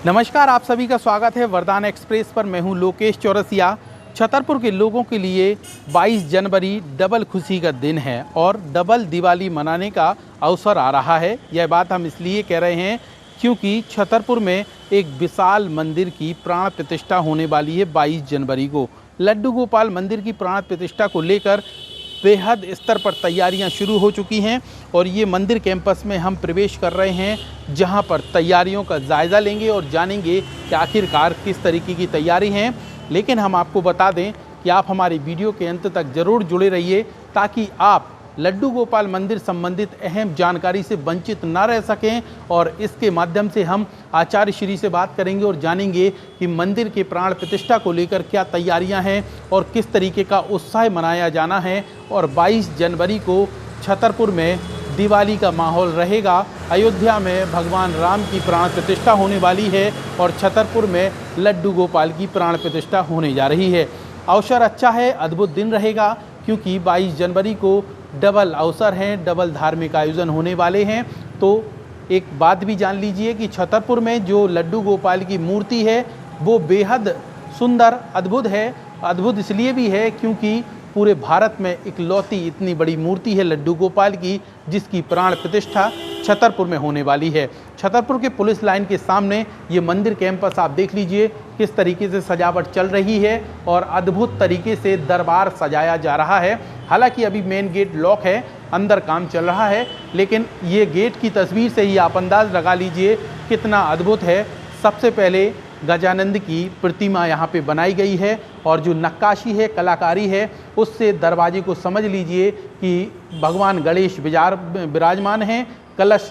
नमस्कार, आप सभी का स्वागत है वरदान एक्सप्रेस पर। मैं हूं लोकेश चौरसिया। छतरपुर के लोगों के लिए 22 जनवरी डबल खुशी का दिन है और डबल दिवाली मनाने का अवसर आ रहा है। यह बात हम इसलिए कह रहे हैं क्योंकि छतरपुर में एक विशाल मंदिर की प्राण प्रतिष्ठा होने वाली है 22 जनवरी को। लड्डू गोपाल मंदिर की प्राण प्रतिष्ठा को लेकर बेहद स्तर पर तैयारियां शुरू हो चुकी हैं और ये मंदिर कैंपस में हम प्रवेश कर रहे हैं, जहां पर तैयारियों का जायज़ा लेंगे और जानेंगे कि आखिरकार किस तरीके की तैयारी हैं। लेकिन हम आपको बता दें कि आप हमारी वीडियो के अंत तक ज़रूर जुड़े रहिए ताकि आप लड्डू गोपाल मंदिर संबंधित अहम जानकारी से वंचित ना रह सकें। और इसके माध्यम से हम आचार्य श्री से बात करेंगे और जानेंगे कि मंदिर के प्राण प्रतिष्ठा को लेकर क्या तैयारियां हैं और किस तरीके का उत्साह मनाया जाना है। और 22 जनवरी को छतरपुर में दिवाली का माहौल रहेगा। अयोध्या में भगवान राम की प्राण प्रतिष्ठा होने वाली है और छतरपुर में लड्डू गोपाल की प्राण प्रतिष्ठा होने जा रही है। अवसर अच्छा है, अद्भुत दिन रहेगा क्योंकि 22 जनवरी को डबल अवसर हैं, डबल धार्मिक आयोजन होने वाले हैं। तो एक बात भी जान लीजिए कि छतरपुर में जो लड्डू गोपाल की मूर्ति है वो बेहद सुंदर अद्भुत है। अद्भुत इसलिए भी है क्योंकि पूरे भारत में इकलौती इतनी बड़ी मूर्ति है लड्डू गोपाल की, जिसकी प्राण प्रतिष्ठा छतरपुर में होने वाली है। छतरपुर के पुलिस लाइन के सामने ये मंदिर कैंपस आप देख लीजिए किस तरीके से सजावट चल रही है और अद्भुत तरीके से दरबार सजाया जा रहा है। हालांकि अभी मेन गेट लॉक है, अंदर काम चल रहा है, लेकिन ये गेट की तस्वीर से ही आप अंदाज लगा लीजिए कितना अद्भुत है। सबसे पहले गजानंद की प्रतिमा यहाँ पे बनाई गई है और जो नक्काशी है, कलाकारी है, उससे दरवाजे को समझ लीजिए कि भगवान गणेश विराजमान हैं, कलश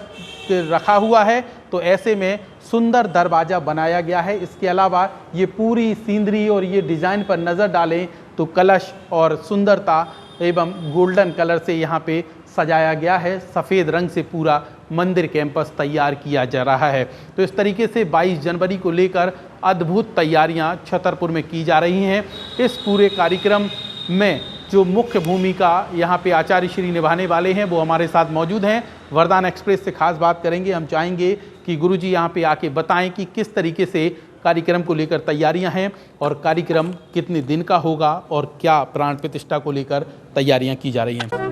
रखा हुआ है। तो ऐसे में सुंदर दरवाज़ा बनाया गया है। इसके अलावा ये पूरी सीनरी और ये डिज़ाइन पर नज़र डालें तो कलश और सुंदरता एवं गोल्डन कलर से यहाँ पे सजाया गया है। सफ़ेद रंग से पूरा मंदिर कैंपस तैयार किया जा रहा है। तो इस तरीके से 22 जनवरी को लेकर अद्भुत तैयारियां छतरपुर में की जा रही हैं। इस पूरे कार्यक्रम में जो मुख्य भूमिका यहाँ पे आचार्य श्री निभाने वाले हैं वो हमारे साथ मौजूद हैं। वरदान एक्सप्रेस से खास बात करेंगे। हम चाहेंगे कि गुरुजी यहाँ पे आके बताएं कि किस तरीके से कार्यक्रम को लेकर तैयारियां हैं और कार्यक्रम कितने दिन का होगा और क्या प्राण प्रतिष्ठा को लेकर तैयारियां की जा रही हैं।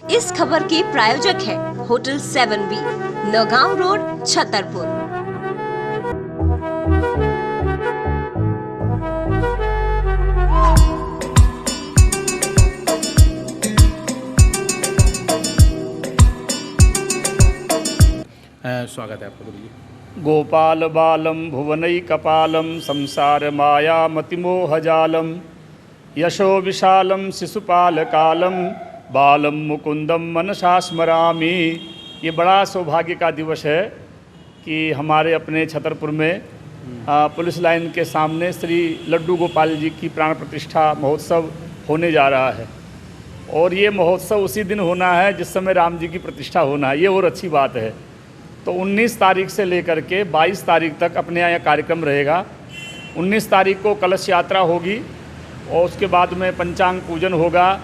इस खबर के प्रायोजक है hotel 7B, Naugaon road, Chhatarpur. स्वागत है आपका गुरुजी। गोपाल बालम भुवनैकपालम संसार माया मतिमोहजालम यशो विशालम शिशुपाल कालम बालम मुकुंदम मनसा स्मरामि। ये बड़ा सौभाग्य का दिवस है कि हमारे अपने छतरपुर में पुलिस लाइन के सामने श्री लड्डू गोपाल जी की प्राण प्रतिष्ठा महोत्सव होने जा रहा है। और ये महोत्सव उसी दिन होना है जिस समय राम जी की प्रतिष्ठा होना है। ये और अच्छी बात है। तो 19 तारीख से लेकर के 22 तारीख तक अपने यहाँ कार्यक्रम रहेगा। 19 तारीख को कलश यात्रा होगी और उसके बाद में पंचांग पूजन होगा।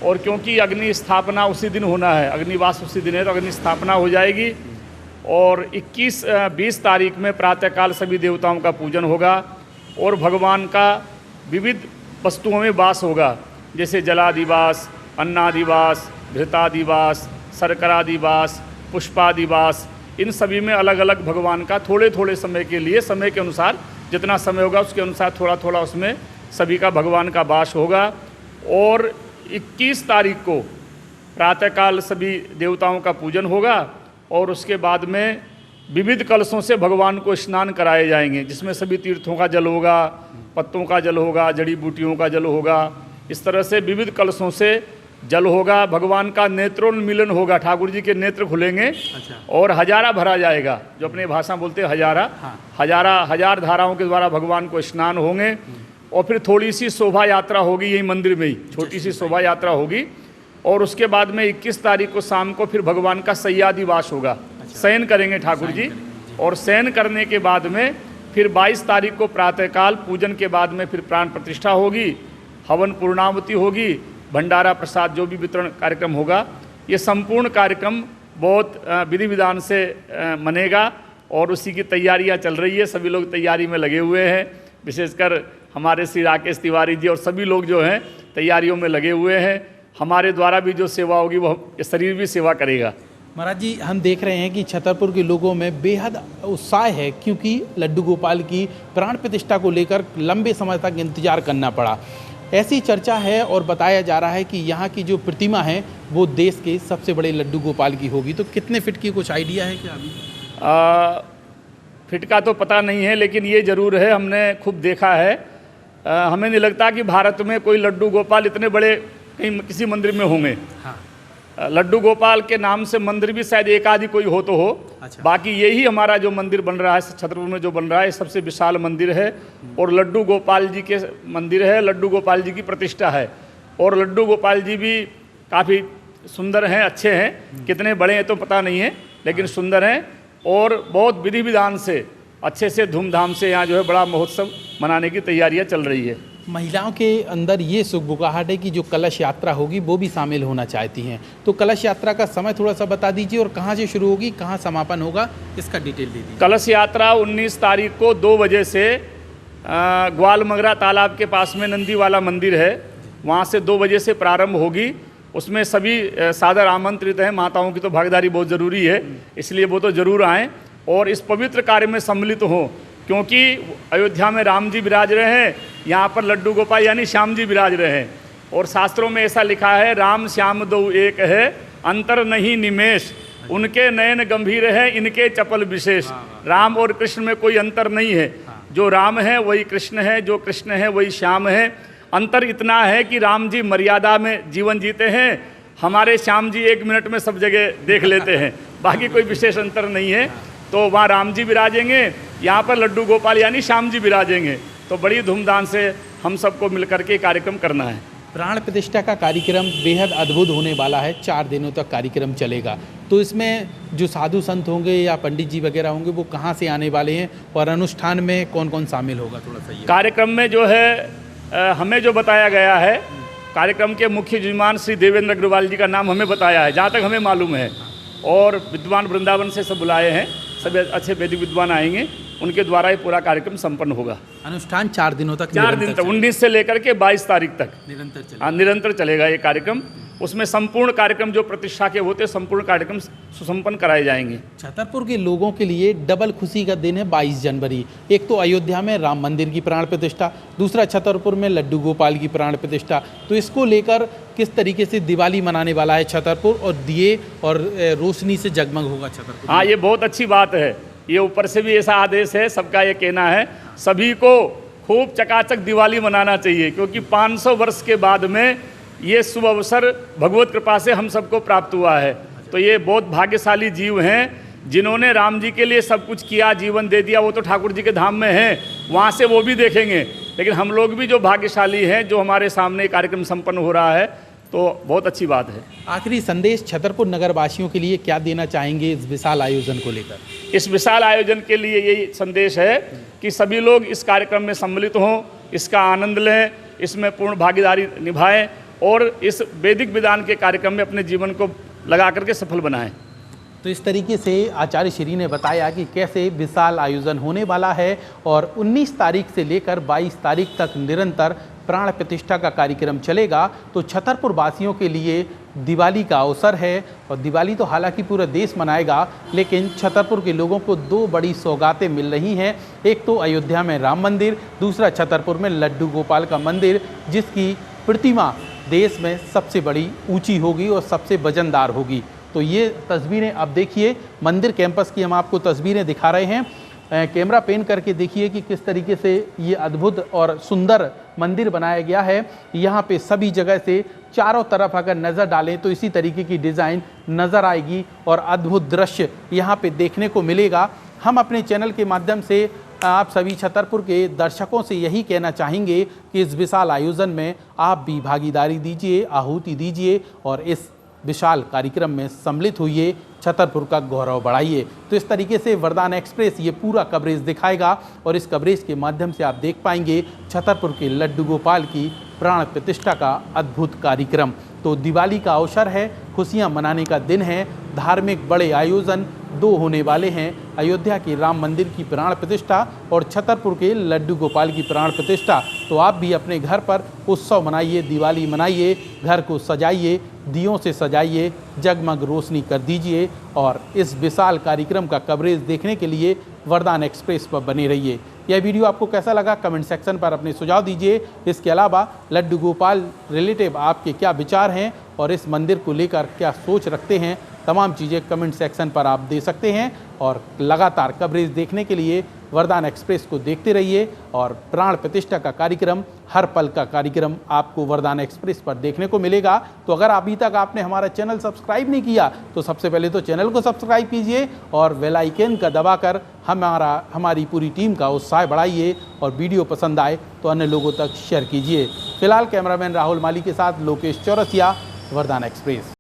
और क्योंकि अग्नि स्थापना उसी दिन होना है, अग्निवास उसी दिन है, तो अग्नि स्थापना हो जाएगी। और 20 तारीख में प्रातःकाल सभी देवताओं का पूजन होगा और भगवान का विविध वस्तुओं में वास होगा, जैसे जलादिवास, अन्नादिवास, घृतादिवास, शर्करादिवास, पुष्पादिवास। इन सभी में अलग अलग भगवान का थोड़े थोड़े समय के लिए, समय के अनुसार जितना समय होगा उसके अनुसार थोड़ा थोड़ा उसमें सभी का भगवान का वास होगा। और 21 तारीख को प्रातःकाल सभी देवताओं का पूजन होगा और उसके बाद में विविध कलशों से भगवान को स्नान कराए जाएंगे, जिसमें सभी तीर्थों का जल होगा, पत्तों का जल होगा, जड़ी बूटियों का जल होगा। इस तरह से विविध कलशों से जल होगा। भगवान का नेत्रोन्मीलन होगा, ठाकुर जी के नेत्र खुलेंगे। अच्छा। और हजारा भरा जाएगा, जो अपने भाषा बोलते हैं हजारा। हाँ। हजार धाराओं के द्वारा भगवान को स्नान होंगे। और फिर थोड़ी सी शोभा यात्रा होगी, यही मंदिर में ही छोटी सी शोभा यात्रा होगी। और उसके बाद में 21 तारीख को शाम को फिर भगवान का शय्यादिवास होगा। अच्छा। शयन करेंगे ठाकुर जी। और शयन करने के बाद में फिर 22 तारीख को प्रातःकाल पूजन के बाद में फिर प्राण प्रतिष्ठा होगी, हवन पूर्णाहुति होगी, भंडारा प्रसाद जो भी वितरण कार्यक्रम होगा। ये संपूर्ण कार्यक्रम बहुत विधि विधान से मनेगा और उसी की तैयारियां चल रही है। सभी लोग तैयारी में लगे हुए हैं, विशेषकर हमारे श्री राकेश तिवारी जी और सभी लोग जो हैं तैयारियों में लगे हुए हैं। हमारे द्वारा भी जो सेवा होगी वो शरीर भी सेवा करेगा। महाराज जी, हम देख रहे हैं कि छतरपुर के लोगों में बेहद उत्साह है, क्योंकि लड्डू गोपाल की प्राण प्रतिष्ठा को लेकर लंबे समय तक इंतजार करना पड़ा। ऐसी चर्चा है और बताया जा रहा है कि यहाँ की जो प्रतिमा है वो देश के सबसे बड़े लड्डू गोपाल की होगी। तो कितने फिट की कुछ आइडिया है क्या अभी? फिट का तो पता नहीं है, लेकिन ये ज़रूर है, हमने खूब देखा है। हमें नहीं लगता कि भारत में कोई लड्डू गोपाल इतने बड़े कहीं किसी मंदिर में होंगे। हाँ। लड्डू गोपाल के नाम से मंदिर भी शायद एक आदि कोई हो तो हो। अच्छा। बाकी यही हमारा जो मंदिर बन रहा है छतरपुर में जो बन रहा है सबसे विशाल मंदिर है और लड्डू गोपाल जी के मंदिर है, लड्डू गोपाल जी की प्रतिष्ठा है। और लड्डू गोपाल जी भी काफ़ी सुंदर हैं, अच्छे हैं। कितने बड़े हैं तो पता नहीं है, लेकिन सुंदर हैं और बहुत विधि विधान से अच्छे से धूमधाम से यहाँ जो है बड़ा महोत्सव मनाने की तैयारियाँ चल रही है। महिलाओं के अंदर ये सुगबुगाहट है कि जो कलश यात्रा होगी वो भी शामिल होना चाहती हैं। तो कलश यात्रा का समय थोड़ा सा बता दीजिए और कहाँ से शुरू होगी, कहाँ समापन होगा, इसका डिटेल दे दीजिए। कलश यात्रा 19 तारीख को 2 बजे से ग्वालमगरा तालाब के पास में नंदी वाला मंदिर है, वहाँ से 2 बजे से प्रारंभ होगी। उसमें सभी सादर आमंत्रित हैं। माताओं की तो भागीदारी बहुत ज़रूरी है, इसलिए वो तो ज़रूर आएँ और इस पवित्र कार्य में सम्मिलित हों, क्योंकि अयोध्या में राम जी विराज रहे हैं, यहाँ पर लड्डू गोपाल यानी श्याम जी विराज रहे हैं। और शास्त्रों में ऐसा लिखा है, राम श्याम दो एक है, अंतर नहीं निमेश, उनके नयन गंभीर है, इनके चपल विशेष। राम और कृष्ण में कोई अंतर नहीं है, जो राम है वही कृष्ण है, जो कृष्ण है वही श्याम है। अंतर इतना है कि राम जी मर्यादा में जीवन जीते हैं, हमारे श्याम जी 1 मिनट में सब जगह देख लेते हैं, बाकी कोई विशेष अंतर नहीं है। तो वहाँ राम जी विराजेंगे, यहाँ पर लड्डू गोपाल यानी श्याम जी विराजेंगे। तो बड़ी धूमधाम से हम सबको मिलकर के कार्यक्रम करना है। प्राण प्रतिष्ठा का कार्यक्रम बेहद अद्भुत होने वाला है, 4 दिनों तक कार्यक्रम चलेगा। तो इसमें जो साधु संत होंगे या पंडित जी वगैरह होंगे वो कहाँ से आने वाले हैं और अनुष्ठान में कौन कौन शामिल होगा, थोड़ा सा ये। कार्यक्रम में जो है हमें जो बताया गया है, कार्यक्रम के मुख्य यजमान श्री देवेंद्र अग्रवाल जी का नाम हमें बताया है, जहाँ तक हमें मालूम है। और विद्वान वृंदावन से सब बुलाए हैं, सभी अच्छे वैदिक विद्वान आएंगे, उनके द्वारा ये पूरा कार्यक्रम संपन्न होगा। अनुष्ठान 4 दिनों तक, 4 दिन तक, 19 से लेकर के 22 तारीख तक निरंतर चलेगा। निरंतर चलेगा ये कार्यक्रम। उसमें संपूर्ण कार्यक्रम जो प्रतिष्ठा के होते संपूर्ण कार्यक्रम सुसंपन्न कराए जाएंगे। छतरपुर के लोगों के लिए डबल खुशी का दिन है 22 जनवरी। एक तो अयोध्या में राम मंदिर की प्राण प्रतिष्ठा, दूसरा छतरपुर में लड्डू गोपाल की प्राण प्रतिष्ठा। तो इसको लेकर किस तरीके से दिवाली मनाने वाला है छतरपुर, और दिए और रोशनी से जगमग होगा छतरपुर? हाँ, ये बहुत अच्छी बात है। ये ऊपर से भी ऐसा आदेश है, सबका ये कहना है सभी को खूब चकाचक दिवाली मनाना चाहिए, क्योंकि 500 वर्ष के बाद में ये शुभ अवसर भगवत कृपा से हम सबको प्राप्त हुआ है। तो ये बहुत भाग्यशाली जीव हैं जिन्होंने राम जी के लिए सब कुछ किया, जीवन दे दिया। वो तो ठाकुर जी के धाम में हैं, वहाँ से वो भी देखेंगे, लेकिन हम लोग भी जो भाग्यशाली हैं, जो हमारे सामने कार्यक्रम संपन्न हो रहा है, तो बहुत अच्छी बात है। आखिरी संदेश छतरपुर नगर वासियों के लिए क्या देना चाहेंगे इस विशाल आयोजन को लेकर? इस विशाल आयोजन के लिए यही संदेश है कि सभी लोग इस कार्यक्रम में सम्मिलित हों, इसका आनंद लें, इसमें पूर्ण भागीदारी निभाएं और इस वैदिक विधान के कार्यक्रम में अपने जीवन को लगा करके सफल बनाएं। तो इस तरीके से आचार्य श्री ने बताया कि कैसे विशाल आयोजन होने वाला है और 19 तारीख से लेकर 22 तारीख तक निरंतर प्राण प्रतिष्ठा का कार्यक्रम चलेगा। तो छतरपुर वासियों के लिए दिवाली का अवसर है, और दिवाली तो हालांकि पूरा देश मनाएगा, लेकिन छतरपुर के लोगों को 2 बड़ी सौगातें मिल रही हैं। एक तो अयोध्या में राम मंदिर, दूसरा छतरपुर में लड्डू गोपाल का मंदिर, जिसकी प्रतिमा देश में सबसे बड़ी ऊंची होगी और सबसे वजनदार होगी। तो ये तस्वीरें अब देखिए, मंदिर कैंपस की हम आपको तस्वीरें दिखा रहे हैं। कैमरा पेन करके देखिए कि किस तरीके से ये अद्भुत और सुंदर मंदिर बनाया गया है। यहाँ पे सभी जगह से चारों तरफ अगर नज़र डालें तो इसी तरीके की डिज़ाइन नज़र आएगी और अद्भुत दृश्य यहाँ पे देखने को मिलेगा। हम अपने चैनल के माध्यम से आप सभी छतरपुर के दर्शकों से यही कहना चाहेंगे कि इस विशाल आयोजन में आप भी भागीदारी दीजिए, आहुति दीजिए और इस विशाल कार्यक्रम में सम्मिलित होइए, छतरपुर का गौरव बढ़ाइए। तो इस तरीके से वरदान एक्सप्रेस ये पूरा कवरेज दिखाएगा और इस कवरेज के माध्यम से आप देख पाएंगे छतरपुर के लड्डू गोपाल की प्राण प्रतिष्ठा का अद्भुत कार्यक्रम। तो दिवाली का अवसर है, खुशियां मनाने का दिन है, धार्मिक बड़े आयोजन, दो होने वाले हैं, अयोध्या के राम मंदिर की प्राण प्रतिष्ठा और छतरपुर के लड्डू गोपाल की प्राण प्रतिष्ठा। तो आप भी अपने घर पर उत्सव मनाइए, दिवाली मनाइए, घर को सजाइए, दियों से सजाइए, जगमग रोशनी कर दीजिए और इस विशाल कार्यक्रम का कवरेज देखने के लिए वरदान एक्सप्रेस पर बने रहिए। यह वीडियो आपको कैसा लगा कमेंट सेक्शन पर अपने सुझाव दीजिए। इसके अलावा लड्डू गोपाल रिलेटिव आपके क्या विचार हैं और इस मंदिर को लेकर क्या सोच रखते हैं, तमाम चीज़ें कमेंट सेक्शन पर आप दे सकते हैं। और लगातार कवरेज देखने के लिए वरदान एक्सप्रेस को देखते रहिए और प्राण प्रतिष्ठा का कार्यक्रम, हर पल का कार्यक्रम आपको वरदान एक्सप्रेस पर देखने को मिलेगा। तो अगर अभी तक आपने हमारा चैनल सब्सक्राइब नहीं किया तो सबसे पहले तो चैनल को सब्सक्राइब कीजिए और बेल आइकन का दबाकर हमारी पूरी टीम का उत्साह बढ़ाइए और वीडियो पसंद आए तो अन्य लोगों तक शेयर कीजिए। फिलहाल कैमरामैन राहुल माली के साथ लोकेश चौरसिया, वरदान एक्सप्रेस।